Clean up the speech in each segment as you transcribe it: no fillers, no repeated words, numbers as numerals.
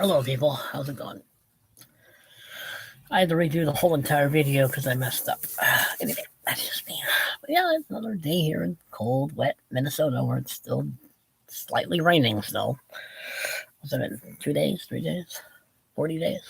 Hello, people. How's it going? I had to redo the whole entire video because I messed up. Anyway, that's just me. But yeah, it's another day here in cold, wet Minnesota where it's still slightly raining still. Was it in 2 days, 3 days, 40 days?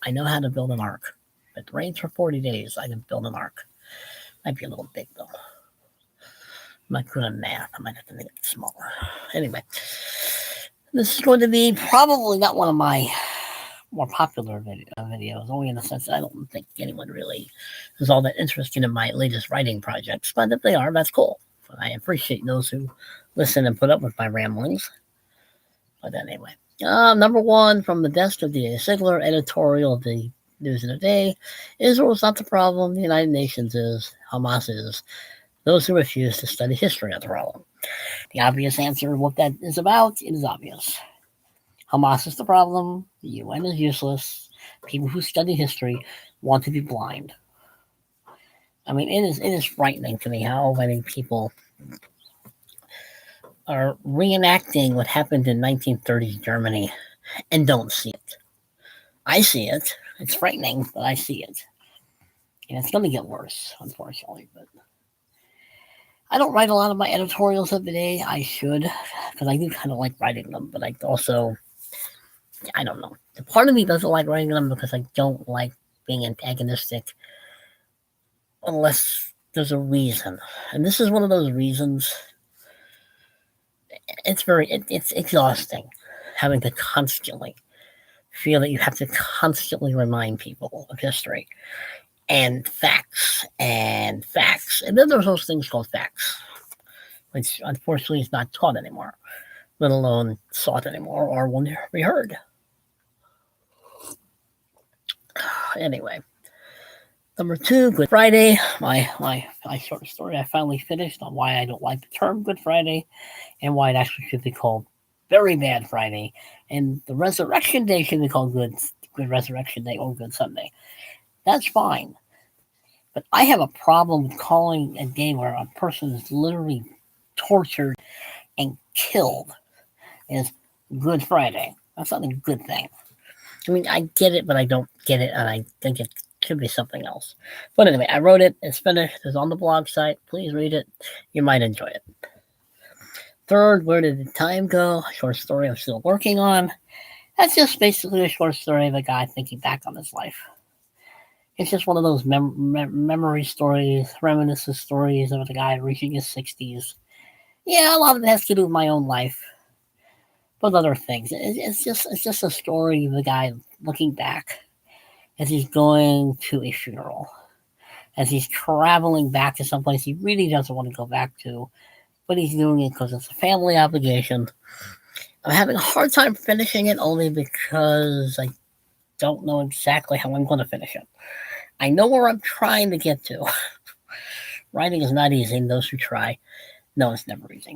I know how to build an ark. If it rains for 40 days, I can build an ark. Might be a little big though. I'm not good at math. I might have to make it smaller. Anyway, this is going to be probably not one of my more popular videos, only in the sense that I don't think anyone really is all that interested in my latest writing projects. But if they are, that's cool. I appreciate those who listen and put up with my ramblings. But anyway, number one from the desk of the Sigler editorial of the News of the Day: Israel is not the problem. The United Nations is. Hamas is. Those who refuse to study history are the problem. The obvious answer, what that is about, it is obvious. Hamas is the problem. The UN is useless. People who study history want to be blind. I mean, it is frightening to me how many people are reenacting what happened in 1930s Germany and don't see it. I see it. It's frightening, but I see it. And it's going to get worse, unfortunately. But I don't write a lot of my editorials of the day. I should, because I do kind of like writing them, but I also, I don't know. The part of me doesn't like writing them because I don't like being antagonistic unless there's a reason. And this is one of those reasons. It's exhausting having to constantly feel that you have to constantly remind people of history and facts and facts. And then there's those things called facts, which unfortunately is not taught anymore, let alone sought anymore or will never be heard. Anyway, number two, Good Friday. My short story I finally finished on why I don't like the term Good Friday and why it actually should be called Very Bad Friday, and the Resurrection Day should be called Good Resurrection Day or Good Sunday. That's fine. But I have a problem with calling a day where a person is literally tortured and killed as Good Friday. That's not a good thing. I mean, I get it, but I don't get it, and I think it should be something else. But anyway, I wrote it. It's finished. It's on the blog site. Please read it. You might enjoy it. Third, Where Did the Time Go? A short story I'm still working on. That's just basically a short story of a guy thinking back on his life. It's just one of those memory stories, reminiscent stories of a guy reaching his 60s. Yeah, a lot of it has to do with my own life, but other things. It's just a story of a guy looking back as he's going to a funeral, as he's traveling back to someplace he really doesn't want to go back to, but he's doing it because it's a family obligation. I'm having a hard time finishing it only because I don't know exactly how I'm going to finish it. I know where I'm trying to get to. Writing is not easy, and those who try know it's never easy.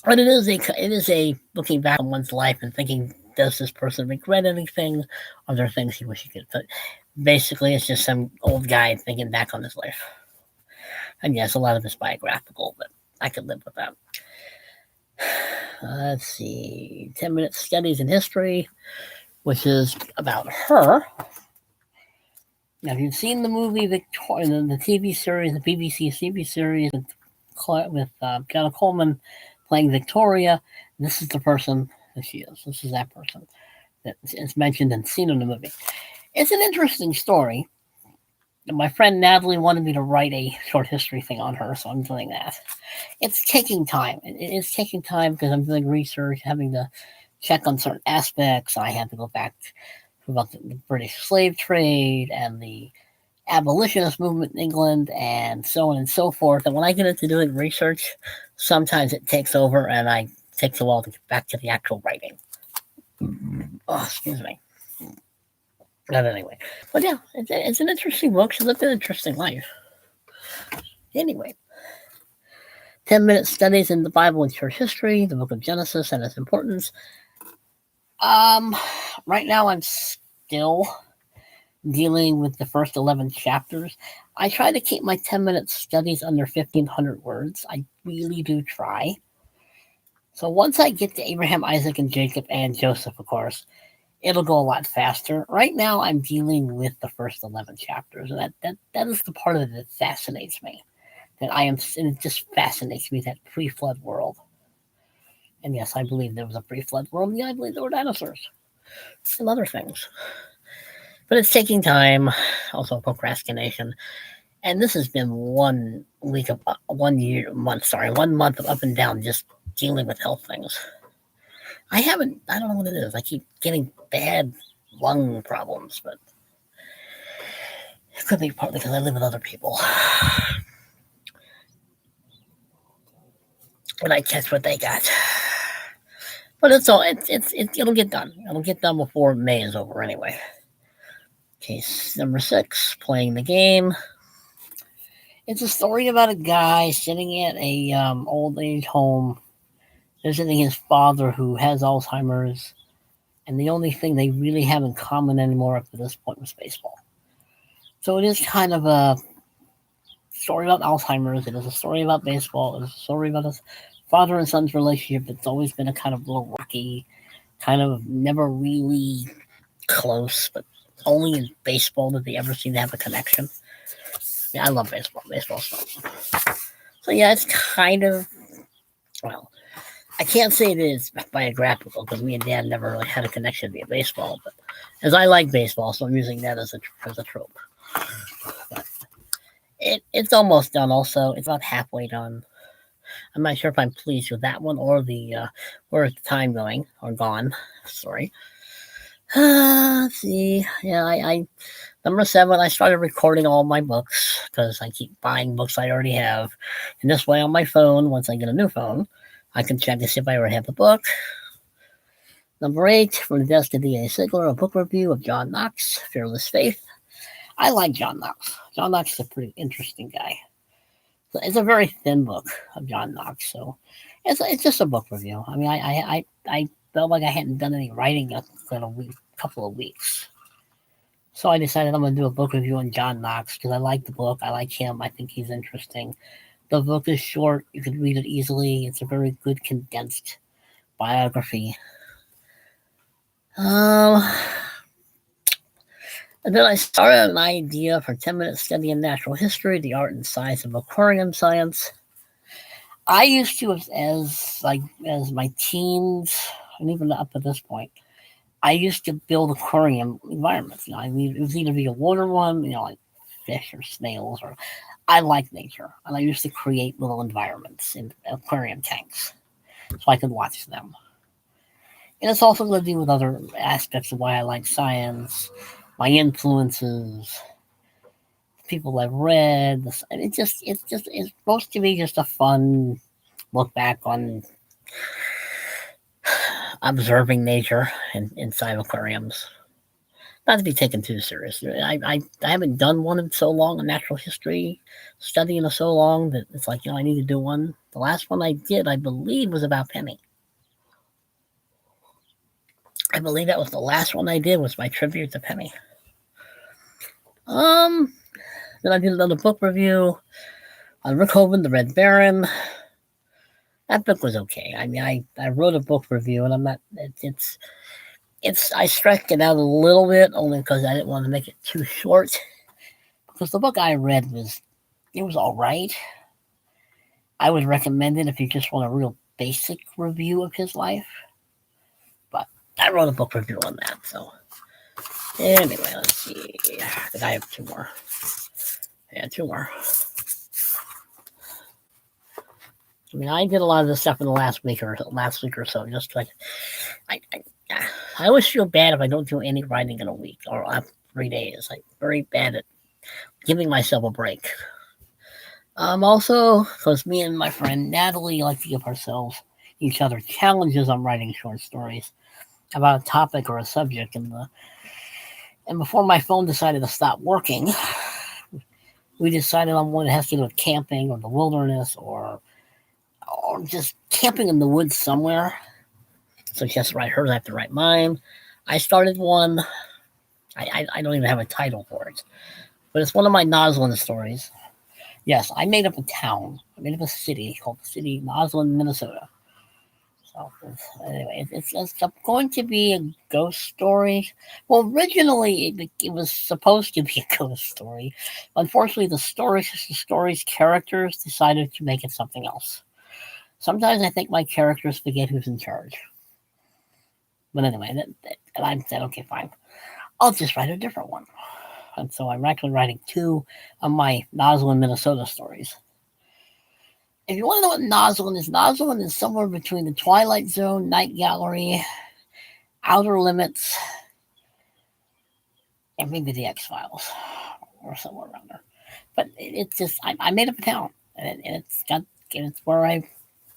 But it is a looking back on one's life and thinking, does this person regret anything? Are there things he wish he could? But basically, it's just some old guy thinking back on his life. And yes, a lot of it's biographical, but I could live with that. Let's see, 10-minute studies in history, which is about her. Now, if you've seen the movie Victoria, the TV series, the BBC CB series with Jenna Coleman playing Victoria, this is the person that she is. This is that person that is mentioned and seen in the movie. It's an interesting story. My friend Natalie wanted me to write a short history thing on her, so I'm doing that. It's taking time. It is taking time because I'm doing research, having to check on certain aspects. I had to go back about the British slave trade and the abolitionist movement in England and so on and so forth. And when I get into doing research, sometimes it takes over and it takes a while to get back to the actual writing. Oh, excuse me. But anyway, but yeah, it's an interesting book. She lived an interesting life. Anyway, 10-minute studies in the Bible and church history, the book of Genesis and its importance. Right now I'm still dealing with the first 11 chapters. I try to keep my 10-minute studies under 1,500 words. I really do try. So once I get to Abraham, Isaac, and Jacob, and Joseph, of course, it'll go a lot faster. Right now, I'm dealing with the first 11 chapters, and that is the part of it that fascinates me. And it just fascinates me, that pre-flood world. And yes, I believe there was a pre-flood world. Yeah, I believe there were dinosaurs and other things. But it's taking time, also procrastination. And this has been 1 week of 1 month of up and down, just dealing with health things. I don't know what it is. I keep getting bad lung problems, but it could be partly because I live with other people. And I catch what they got. But it'll get done. It'll get done before May is over anyway. Case number 6, playing the game. It's a story about a guy sitting at a old age home, visiting his father who has Alzheimer's, and the only thing they really have in common anymore up to this point was baseball. So it is kind of a story about Alzheimer's. It is a story about baseball. It is a story about his father and son's relationship. It's always been a kind of little rocky, kind of never really close, but only in baseball did they ever seem to have a connection. Yeah, I love baseball. Baseball's fun. So yeah, it's kind of, well, I can't say it is biographical because me and Dad never really had a connection via baseball, but as I like baseball, so I'm using that as a trope. But it's almost done. Also, it's about halfway done. I'm not sure if I'm pleased with that one or where's the time going or gone. Sorry. Let's see. Yeah, I number 7. I started recording all my books because I keep buying books I already have, and this way on my phone, once I get a new phone, I can check to see if I already have the book. Number 8, from the desk of D.A. Sigler, a book review of John Knox, Fearless Faith. I like John Knox. John Knox is a pretty interesting guy. It's a very thin book of John Knox, so it's just a book review. I mean, I felt like I hadn't done any writing in a couple of weeks. So I decided I'm going to do a book review on John Knox because I like the book. I like him. I think he's interesting. The book is short. You can read it easily. It's a very good condensed biography. And then I started an idea for 10-minute study in natural history, the art and science of aquarium science. I used to, as my teens, and even up to this point, I used to build aquarium environments. You know, it was either be a water one, like fish or snails, or I like nature, and I used to create little environments in aquarium tanks so I could watch them. And it's also going to do with other aspects of why I like science, my influences, people I've read. It's supposed to be just a fun look back on observing nature inside aquariums. Not to be taken too serious. I haven't done one in so long, a natural history study in so long that it's like, I need to do one. The last one I did, I believe, was about Penny. I believe that was the last one I did, was my tribute to Penny. Then I did another book review on Rick Hovan, The Red Baron. That book was okay. I mean, I wrote a book review, and I'm not. I stretched it out a little bit only because I didn't want to make it too short. Because the book I read was all right. I would recommend it if you just want a real basic review of his life. But I wrote a book review on that. So anyway, let's see. I think I have 2 more. Yeah, 2 more. I mean, I did a lot of this stuff in the last week or so. Just like I always feel bad if I don't do any writing in a week or 3 days. I'm very bad at giving myself a break. Also, because me and my friend Natalie like to give each other challenges on writing short stories about a topic or a subject. And before my phone decided to stop working, we decided on one that has to do with camping or the wilderness or just camping in the woods somewhere. So she has to write hers, I have to write mine. I started one. I don't even have a title for it. But it's one of my Noslin stories. Yes, I made up a town. I made up a city called the city Noslin, Minnesota. So anyway, it's going to be a ghost story. Well, originally it was supposed to be a ghost story. Unfortunately, the story's characters decided to make it something else. Sometimes I think my characters forget who's in charge. But anyway, and I said, okay, fine. I'll just write a different one. And so I'm actually writing 2 of my Noslin, Minnesota stories. If you want to know what Noslin is somewhere between the Twilight Zone, Night Gallery, Outer Limits, and maybe the X-Files, or somewhere around there. But it's just, I made up a town, and it's where I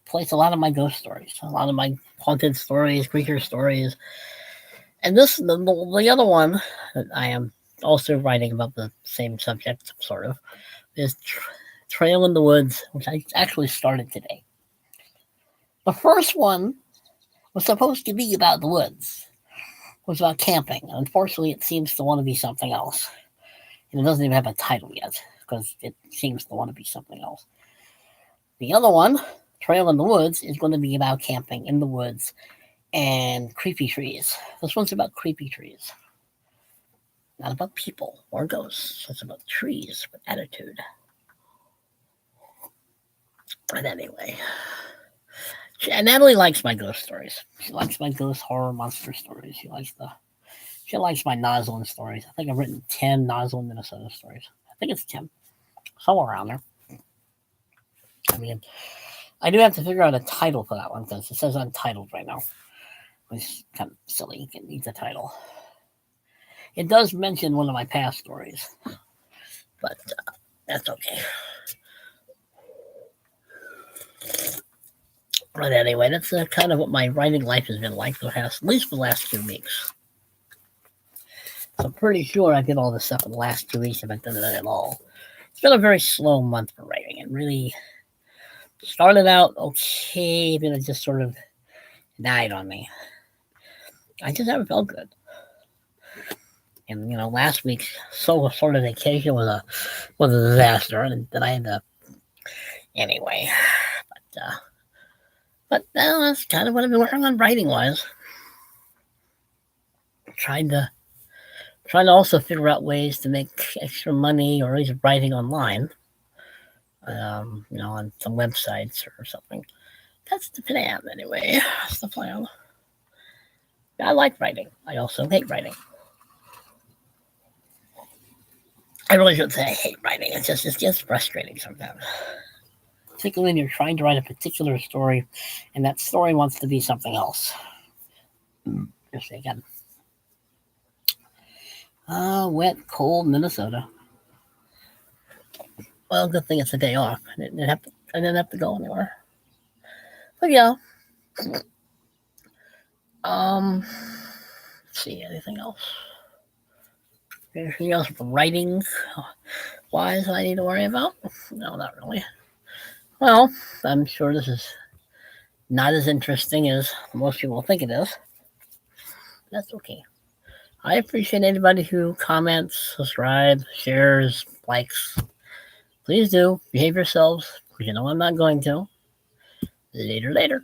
place a lot of my ghost stories, a lot of my haunted stories, creature stories. And the other one that I am also writing about the same subject, sort of, is Trail in the Woods, which I actually started today. The first one was supposed to be about the woods. It was about camping. Unfortunately, it seems to want to be something else. And it doesn't even have a title yet, because it seems to want to be something else. The other one, Trail in the Woods, is going to be about camping in the woods and creepy trees. This one's about creepy trees. Not about people or ghosts. It's about trees with attitude. But anyway, Natalie likes my ghost stories. She likes my ghost horror monster stories. She likes my Noslin stories. I think I've written 10 Noslin, Minnesota stories. I think it's 10. Somewhere around there. I mean, I do have to figure out a title for that one because it says untitled right now. Which is kind of silly. It needs a title. It does mention one of my past stories. But that's okay. But anyway, that's kind of what my writing life has been like at least for the last 2 weeks. So I'm pretty sure I did all this stuff in the last 2 weeks if I did it at all. It's been a very slow month for writing. It really started out okay, then it just sort of died on me. I just haven't felt good. And last week's sort of vacation was a disaster, and then I had to anyway. But that's kind of what I've been working on writing wise. Trying to also figure out ways to make extra money or at least writing online. On some websites or something. That's the plan anyway. That's the plan. I like writing. I also hate writing. I really shouldn't say I hate writing. It's just frustrating sometimes. Particularly when you're trying to write a particular story and that story wants to be something else. Just again. Wet, cold Minnesota. Well, good thing it's a day off. I didn't have to go anywhere. But yeah. Let's see, anything else? Anything else writing wise I need to worry about? No, not really. Well, I'm sure this is not as interesting as most people think it is. That's okay. I appreciate anybody who comments, subscribes, shares, likes. Please do. Behave yourselves, because I'm not going to. Later.